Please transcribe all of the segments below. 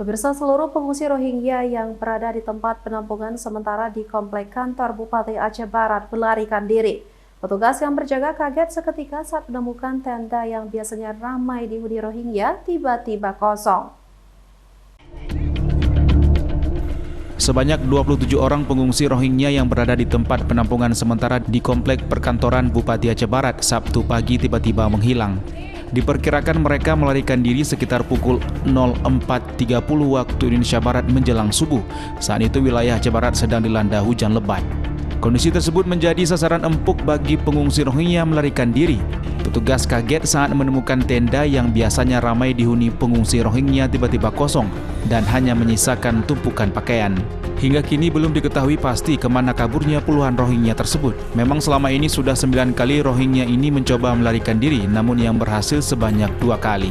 Pemirsa, seluruh pengungsi Rohingya yang berada di tempat penampungan sementara di komplek kantor Bupati Aceh Barat melarikan diri. Petugas yang berjaga kaget seketika saat menemukan tenda yang biasanya ramai dihuni Rohingya tiba-tiba kosong. Sebanyak 27 orang pengungsi Rohingya yang berada di tempat penampungan sementara di komplek perkantoran Bupati Aceh Barat Sabtu pagi tiba-tiba menghilang. Diperkirakan mereka melarikan diri sekitar pukul 04.30 waktu Indonesia Barat menjelang subuh. Saat itu wilayah Aceh Barat sedang dilanda hujan lebat. Kondisi tersebut menjadi sasaran empuk bagi pengungsi Rohingya melarikan diri. Petugas kaget saat menemukan tenda yang biasanya ramai dihuni pengungsi Rohingya tiba-tiba kosong dan hanya menyisakan tumpukan pakaian. Hingga kini belum diketahui pasti kemana kaburnya puluhan Rohingya tersebut. Memang selama ini sudah 9 kali Rohingya ini mencoba melarikan diri, namun yang berhasil sebanyak 2 kali.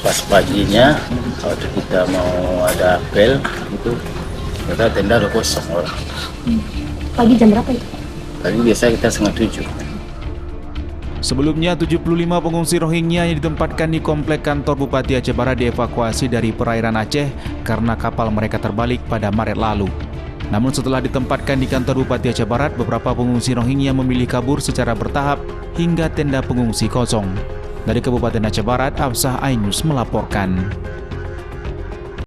Pas paginya, waktu kita mau ada apel, itu kita tenda udah kosong orang. Pagi jam berapa itu? Tadi biasa kita 6:30. Sebelumnya, 75 pengungsi Rohingya yang ditempatkan di komplek kantor Bupati Aceh Barat dievakuasi dari perairan Aceh karena kapal mereka terbalik pada Maret lalu. Namun setelah ditempatkan di kantor Bupati Aceh Barat, beberapa pengungsi Rohingya memilih kabur secara bertahap hingga tenda pengungsi kosong. Dari Kabupaten Aceh Barat, Afsah Ainus melaporkan.